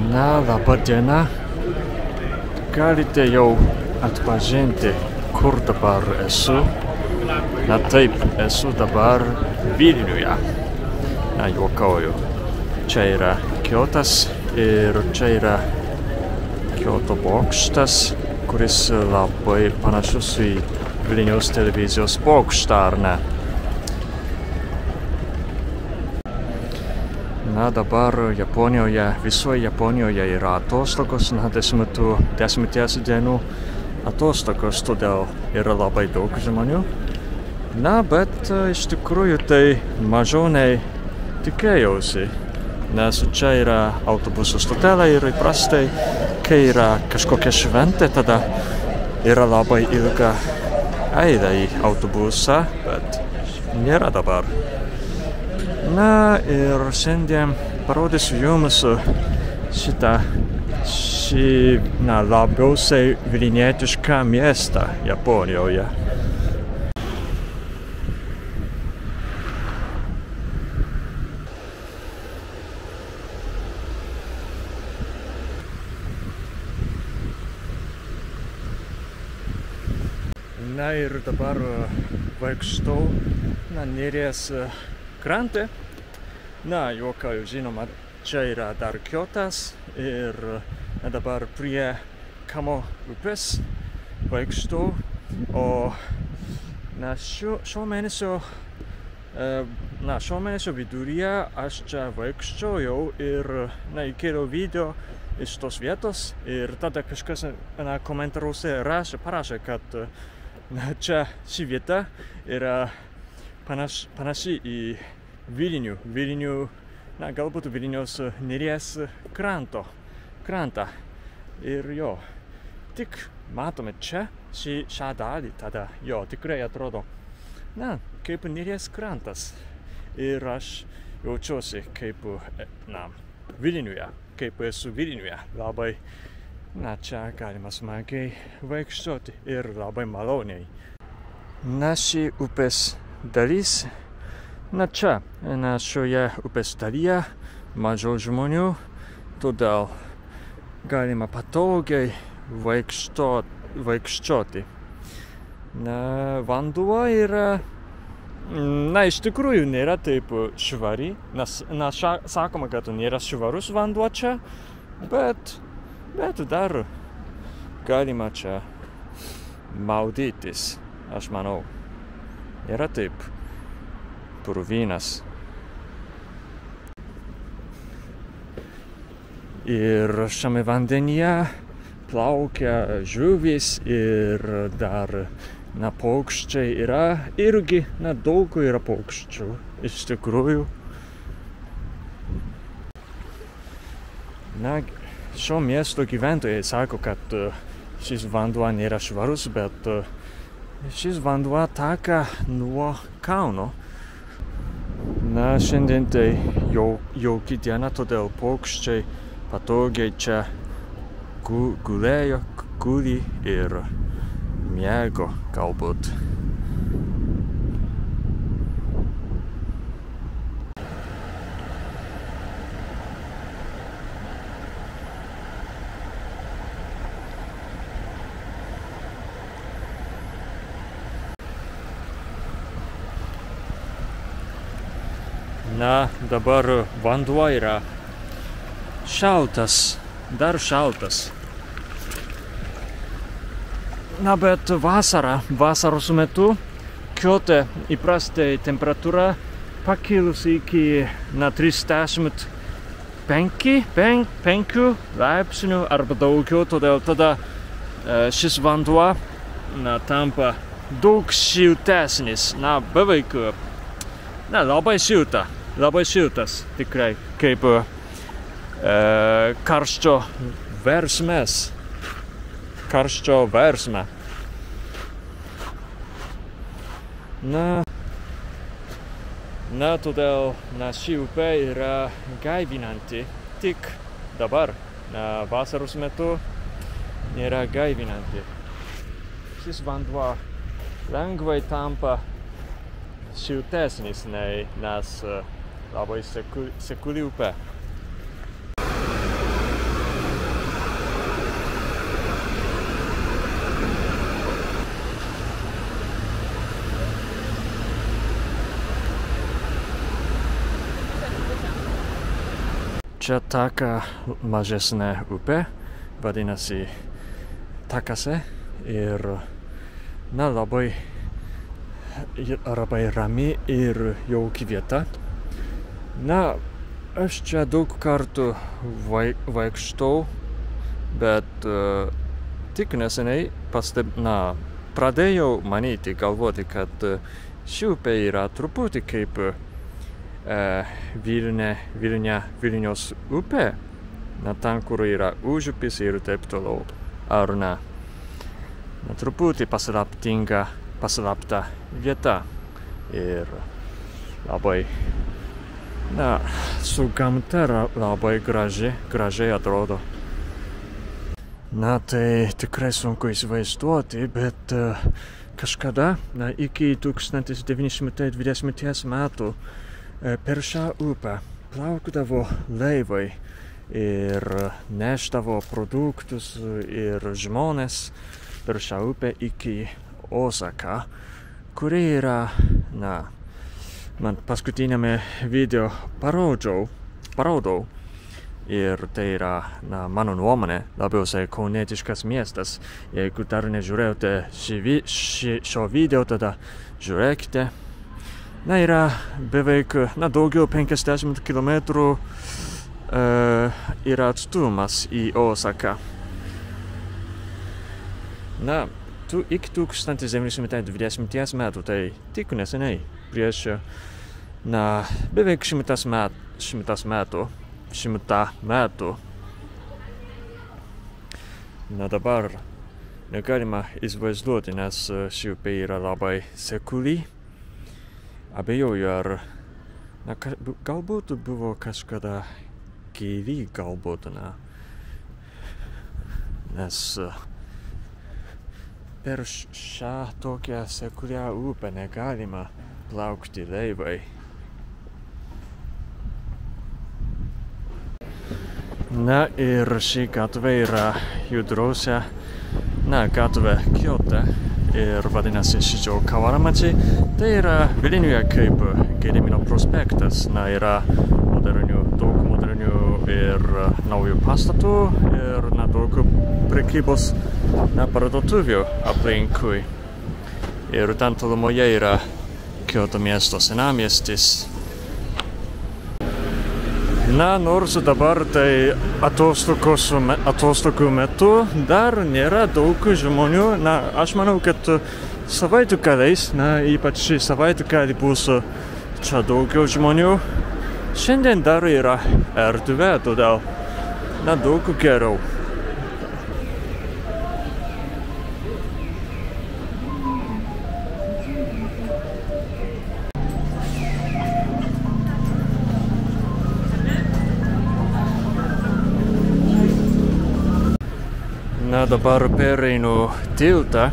Na, laba diena. Galite jau atpažinti, kur dabar esu. Na taip, esu dabar Vilniuje. Na, juokauju. Čia yra Kiotas ir čia yra Kioto bokštas, kuris labai panašus į Vilniaus televizijos bokštą, ar ne? Na, dabar Japonijoje, visoje Japonijoje yra atostogos, na, 10 dienų atostogos, todėl yra labai daug žmonių. Na, bet iš tikrųjų tai mažiau nei tikėjausi, nes čia yra autobusų stotelė ir įprastai, kai yra kažkokia šventė, tada yra labai ilga eilė į autobusą, bet nėra dabar. Na, ir šiandien parodysiu jums šį labiausiai vilnietišką miestą Japonijoje. Na ir dabar vaikštau Neries krante. Na, juokauju, žinoma, čia yra dar Kiotas ir dabar prie Kamo upės vaikštau. O šio mėnesio viduryje aš čia vaikščiojau ir įkėliau video iš tos vietos ir tada kažkas komentaruose parašė, kad čia ši vieta yra panaši į Vilnių, galbūt Vilniaus Neries krantą. Ir jo, tik matome čia šią dalį, tada jo, tikrai atrodo, kaip Neries krantas. Ir aš jaučiuosi kaip, Vilniuje, kaip esu Vilniuje. Labai, čia galima smagiai vaikščioti ir labai maloniai. Na, ši upės dalis, čia, šioje upės dalyje mažiau žmonių, todėl galima patogiai vaikščioti. Vanduo yra, iš tikrųjų nėra taip švari, nes sakoma, kad nėra švarus vanduo čia, bet dar galima čia maudytis, aš manau. Nėra taip purvinas. Ir šiame vandenyje plaukia žuvys ir dar paukščiai yra irgi, daug yra paukščių, iš tikrųjų. Šio miesto gyventojai sako, kad šis vanduo nėra švarus, bet šis vanduo teka nuo kalno. Šiandien tai jauki diena, todėl paukščiai patogiai čia guli ir miego galbūt. Dabar vanduo yra šaltas, dar šaltas. Bet vasaros metu Kiote įprastai temperatūra pakilusi iki 35 laipsnių arba daugiau, todėl tada šis vanduo tampa daug šiltesnis, beveik labai šiltas, tikrai, kaip karščio versmė. Todėl ši upė yra gaivinanti, tik dabar, vasaros metu nėra gaivinanti. Šis vanduo lengvai tampa šiltesnis, nes labai sekuli upė. čia teka mažesnė upė, vadinasi Takase ir labai rami ir jauki vieta. Aš čia daug kartų vaikštau, bet tik neseniai pradėjau manyti, galvoti, kad ši upė yra truputį kaip Vilniaus upė, ten, kur yra užupis ir taip toliau. Ar ne? Truputį paslapta vieta ir labai su gamta labai gražiai atrodo. Tai tikrai sunku įsivaizduoti, bet kažkada, iki 1920 metų per šią upę plaukdavo laivai ir neždavo produktus ir žmonės per šią upę iki Osaka, kuri yra, man paskutinėme video parodau. Ir tai yra, mano nuomonė, labiausiai kaunietiškas miestas. Jeigu dar nežiūrėjote šio video, tada žiūrėkite. Yra beveik, daugiau 50 kilometrų yra atstumas į Osaką. Iki 1920 metų, tai tik neseniai, prieš beveik 100 metų. Dabar negalima įsivaizduoti, nes ši upė yra labai sekuli. Abejoju, ar galbūt buvo kažkada gili, galbūt, nes per šią tokią sekulią upę negalima plaukti laivai. Ir ši gatvė yra judriausia gatvė Kiote ir vadinasi Shijo Kawaramachi. Tai yra Vilniuje kaip Gedimino prospektas. Yra daug modernių ir naujų pastatų ir daug prekybos parduotuvių aplinkui. Ir ten tolumoje yra Kioto miesto senamiestis. Nors dabar tai atostogų metu dar nėra daug žmonių. Aš manau, kad savaitgaliais, ypač šį savaitgalį bus čia daugiau žmonių. Šiandien dar yra erdvė, todėl daug geriau. Dabar pereinu tiltą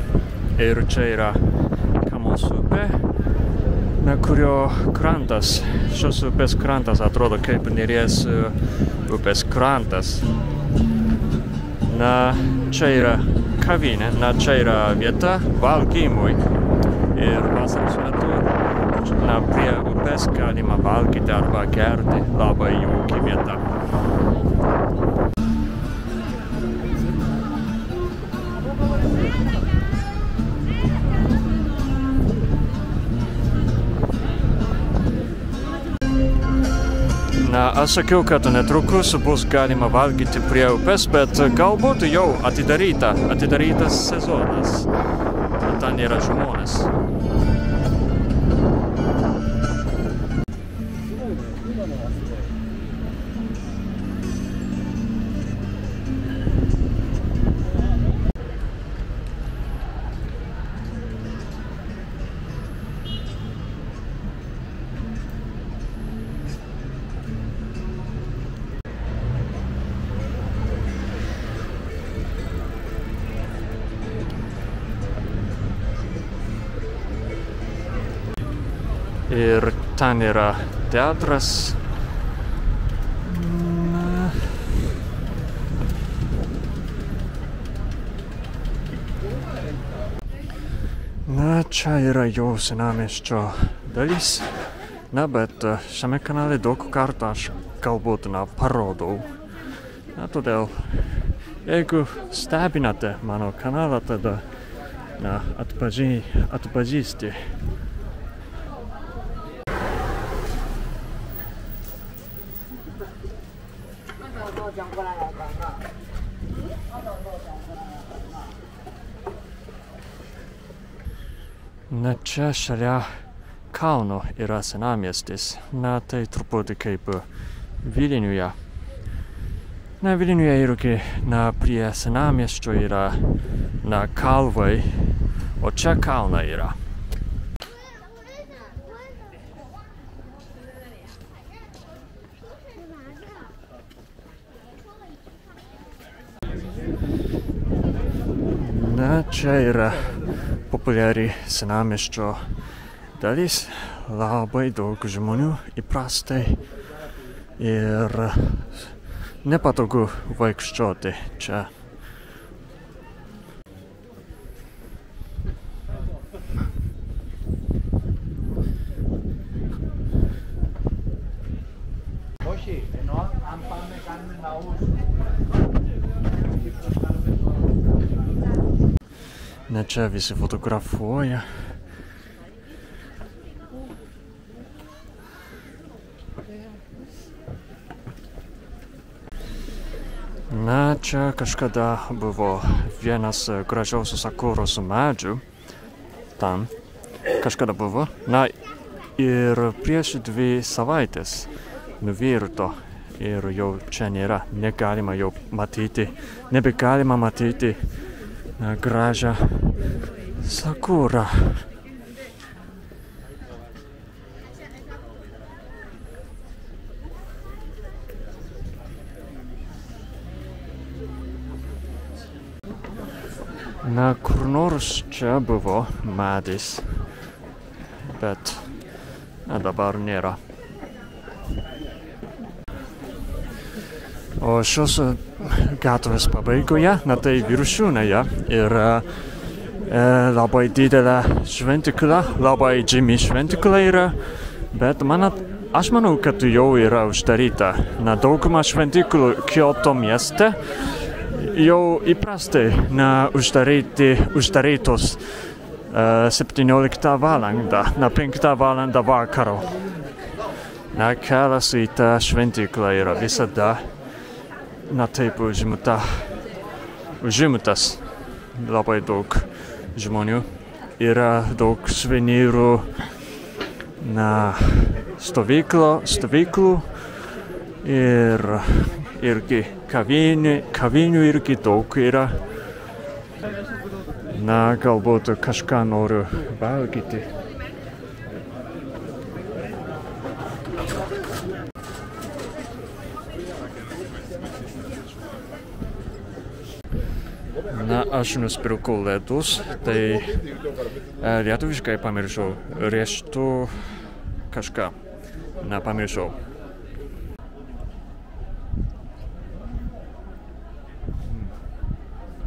ir čia yra Kamos upė, kurio krantas, šios upės krantas atrodo kaip Neries upės krantas. Čia yra kavinė, čia yra vieta valgymui ir vasaros metu prie upės galima valgyti arba gerti, labai jauki vieta. Aš sakiau, kad netrukus bus galima valgyti prie upės, bet galbūt jau atidarytas sezonas. Ten yra žmonės. Ir ten yra teatras. Čia yra jau senamiesčio dalis. Bet šiame kanale daug kartų aš galbūt parodau. Todėl, jeigu stebinate mano kanalą, tada atpažįsti. Čia šalia kalno yra senamiestis. Tai truputį kaip Vilniuje. Vilniuje irgi prie senamiesčio yra kalvai, o čia kalna yra. Čia yra populiari senamiesčio dalis. Labai daug žmonių įprastai ir nepatogu vaikščioti čia. Čia visi fotografuoja. Čia kažkada buvo vienas gražiausių sakuros medžių. Tam kažkada buvo. Ir prieš 2 savaitės nuvirto ir jau čia nėra. Nebegalima matyti gražią sakurą. Kur nors čia buvo medis, bet dabar nėra. O šios gatvės pabaigoje, tai viršūnėje yra labai didelė šventykla, labai žymi šventykla yra, bet aš manau, kad jau yra uždaryta. Dauguma šventyklų Kioto mieste jau įprastai uždarytos 17 valandą, 5 valandą vakaro. Kelias į tą šventyklą yra visada taip užimtas. Labai daug žmonių. Yra daug suvenyrų, stovyklų ir irgi kavinių irgi daug yra. Galbūt kažką noriu valgyti. Aš nusipirkau ledus, tai lietuviškai pamiršau, riešutų kažką, pamiršau.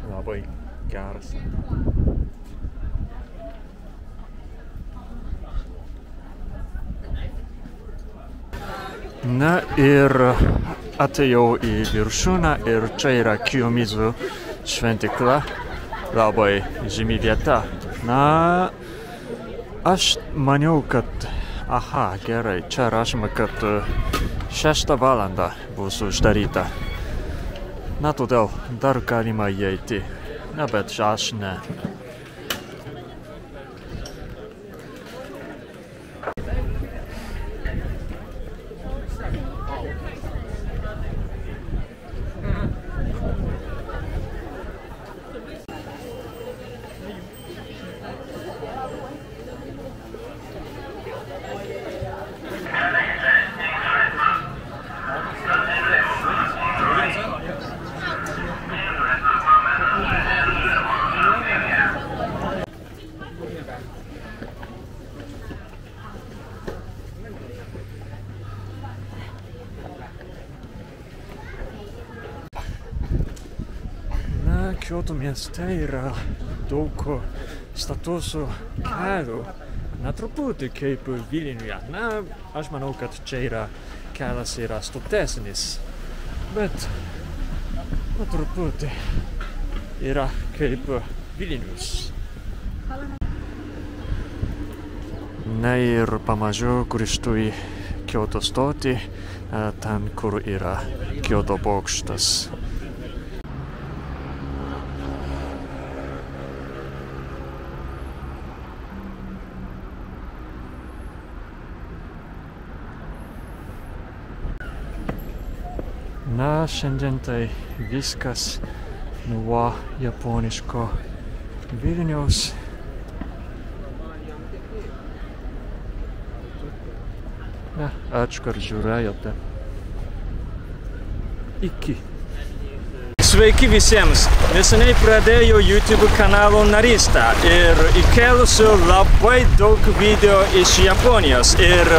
Labai geras. Ir atėjau į viršūnę ir čia yra Kiyomizu šventykla, labai žymi vieta. Aš maniau, kad gerai, čia rašoma, kad 6 valandą bus uždaryta. Todėl dar galima įeiti, bet aš ne. Kioto mieste yra daug statusų kelių. Truputį kaip Vilniuje. Aš manau, kad čia yra kelias yra stultesnis, bet po truputį yra kaip Vilnius. Na ir pamažu grįžtu į Kioto stotį, ten, kur yra Kioto bokštas. Na, šiandien tai viskas nuo japoniško Vilniaus. Ačiū, kad žiūrėjote. Iki. Sveiki visiems! Neseniai pradėjau YouTube kanalo narystę ir įkėlusiu labai daug video iš Japonijos ir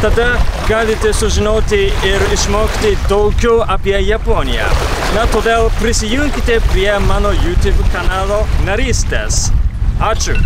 tada galite sužinoti ir išmokti daugiau apie Japoniją. Na, todėl prisijunkite prie mano YouTube kanalo narystės. Ačiū!